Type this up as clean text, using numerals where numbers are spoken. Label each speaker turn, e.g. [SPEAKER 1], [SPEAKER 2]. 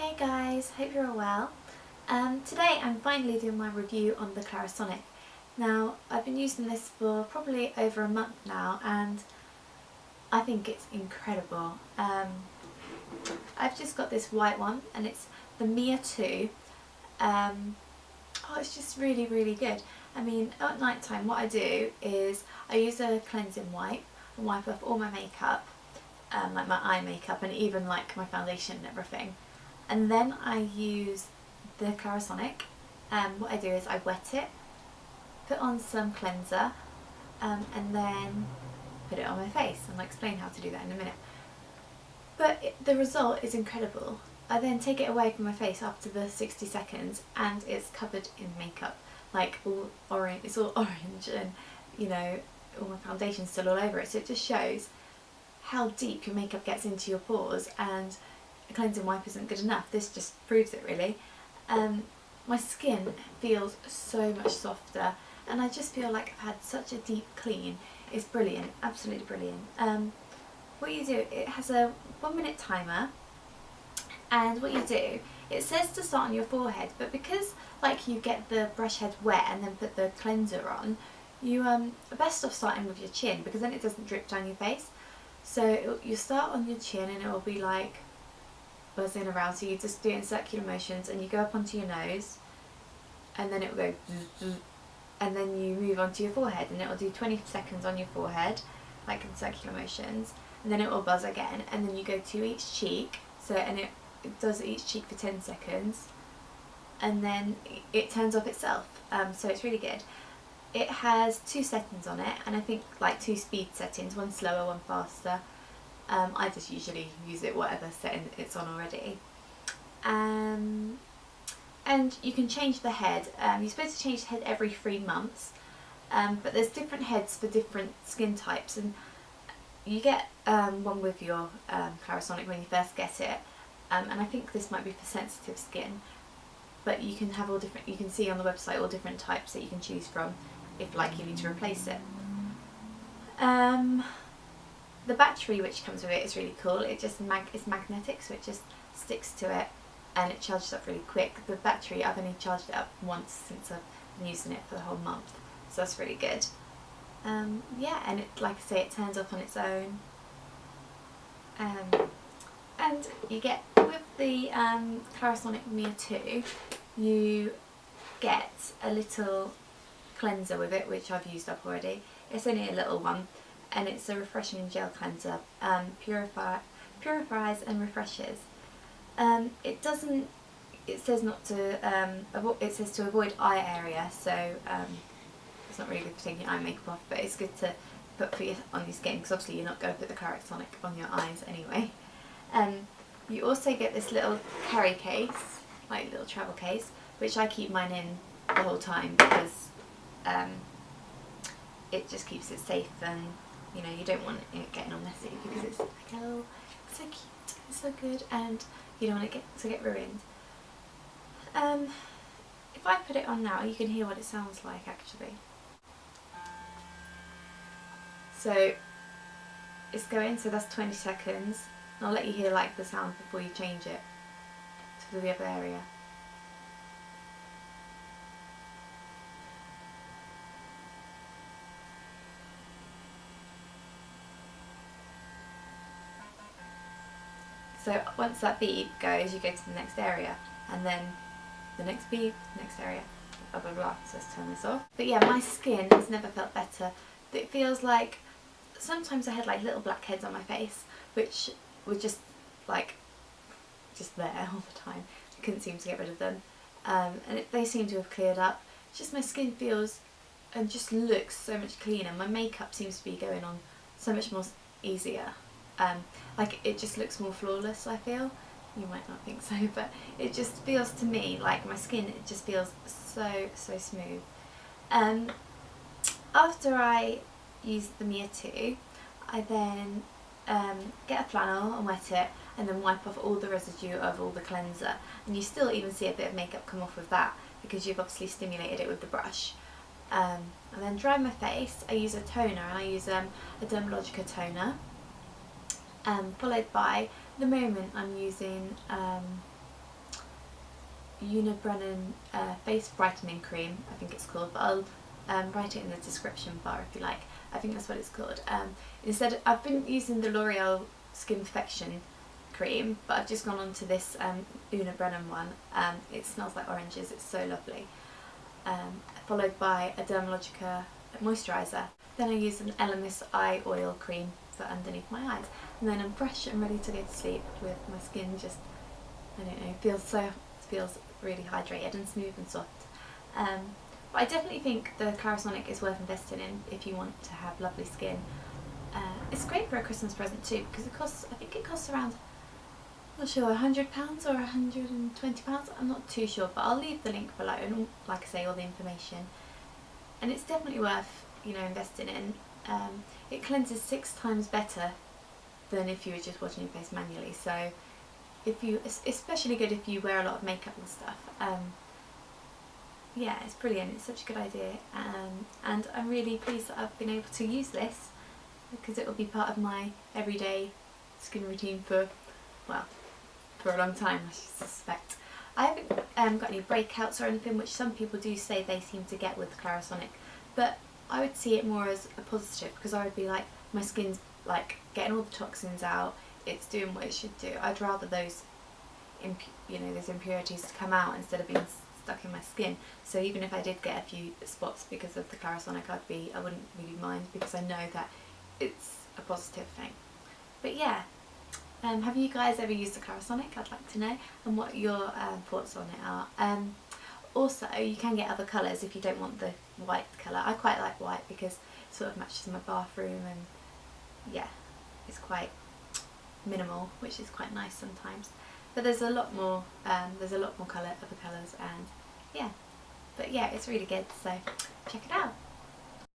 [SPEAKER 1] Hey guys, hope you're all well. Today I'm finally doing my review on the Clarisonic. Now I've been using this for probably over a month now and I think it's incredible. I've just got this white one and it's the Mia 2. It's just really good. I mean, at night time what I do is I use a cleansing wipe and wipe off all my makeup, like my eye makeup and even like my foundation and everything. And then I use the Clarisonic. What I do is I wet it, put on some cleanser, and then put it on my face. And I'll explain how to do that in a minute. But the result is incredible. I then take it away from my face after the 60 seconds and it's covered in makeup. Like all orange, it's all orange and you know, all my foundation's still all over it. So it just shows how deep your makeup gets into your pores, and a cleansing wipe isn't good enough. This just proves it really. My skin feels so much softer and I just feel like I've had such a deep clean. It's brilliant, absolutely brilliant. What you do, it has a 1 minute timer, and what you do, it says to start on your forehead, but because like you get the brush head wet and then put the cleanser on, you are best off starting with your chin because then it doesn't drip down your face. So you start on your chin and it will be like buzzing around, so you just do it in circular motions and you go up onto your nose and then it will go zzz, and then you move onto your forehead and it will do 20 seconds on your forehead like in circular motions, and then it will buzz again, and then you go to each cheek, and it does each cheek for 10 seconds and then it turns off itself. So it's really good. It has 2 settings on it and I think like 2 speed settings, one slower, one faster. I just usually use it whatever setting it's on already. And you can change the head. You're supposed to change the head every 3 months, but there's different heads for different skin types, and you get one with your Clarisonic when you first get it, and I think this might be for sensitive skin, but you can have all different, you can see on the website all different types that you can choose from if like you need to replace it. The battery which comes with it is really cool. It just it's magnetic, so it just sticks to it and it charges up really quick. The battery, I've only charged it up once since I've been using it for the whole month, so that's really good. Yeah, and it, like I say, it turns off on its own. And you get, with the Clarisonic Mia 2, you get a little cleanser with it, which I've used up already. It's only a little one, and it's a refreshing gel cleanser. Purifies and refreshes. It doesn't. It says not to. It says to avoid eye area, so it's not really good for taking your eye makeup off, but it's good to put on your skin because obviously you're not going to put the Clarisonic on your eyes anyway. You also get this little carry case, like little travel case, which I keep mine in the whole time because it just keeps it safe, and you know, you don't want it getting all messy because it's like, oh, so cute, it's so good, and you don't want it to get ruined. If I put it on now, you can hear what it sounds like actually. So it's going, so that's 20 seconds. And I'll let you hear like the sound before you change it to the other area. So once that beep goes, you go to the next area, and then the next beep, next area, blah blah blah. So let's turn this off. But yeah, my skin has never felt better. It feels like sometimes I had like little blackheads on my face, which were just like there all the time. I couldn't seem to get rid of them, and they seem to have cleared up. It's just my skin feels and just looks so much cleaner. My makeup seems to be going on so much more easier. Like it just looks more flawless, I feel. You might not think so, but it just feels to me like my skin, it just feels so smooth. After I use the Mia 2, I then get a flannel and wet it and then wipe off all the residue of all the cleanser, and you still even see a bit of makeup come off with that because you've obviously stimulated it with the brush. And then dry my face. I use a toner, and I use a Dermalogica toner, followed by, at the moment I'm using Unibrennen Face Brightening Cream, I think it's called, but I'll write it in the description bar if you like. I think that's what it's called. Instead, I've been using the L'Oreal Skin Perfection cream, but I've just gone on to this Unibrennen one. It smells like oranges, it's so lovely. Followed by a Dermalogica moisturiser. Then I use an Elemis eye oil cream for underneath my eyes, and then I'm fresh and ready to go to sleep with my skin just, I don't know, feels really hydrated and smooth and soft. But I definitely think the Clarisonic is worth investing in if you want to have lovely skin. It's great for a Christmas present too, because I think it costs around, I'm not sure, £100 or £120, I'm not too sure, but I'll leave the link below and, like I say, all the information. And it's definitely worth, you know, investing in. It cleanses 6 times better than if you were just washing your face manually, so it's especially good if you wear a lot of makeup and stuff. Yeah, it's brilliant, it's such a good idea, and I'm really pleased that I've been able to use this, because it will be part of my everyday skin routine for a long time, I suspect. I haven't got any breakouts or anything, which some people do say they seem to get with Clarisonic, but I would see it more as a positive, because I would be like, my skin's like getting all the toxins out, it's doing what it should do. I'd rather those those impurities to come out instead of being stuck in my skin. So even if I did get a few spots because of the Clarisonic, I wouldn't really mind, because I know that it's a positive thing. But yeah, have you guys ever used the Clarisonic? I'd like to know, and what your thoughts on it are. Also, you can get other colours if you don't want the white colour. I quite like white because it sort of matches my bathroom, and yeah, it's quite minimal, which is quite nice sometimes. But there's a lot more other colours, and yeah, but yeah, it's really good, so check it out.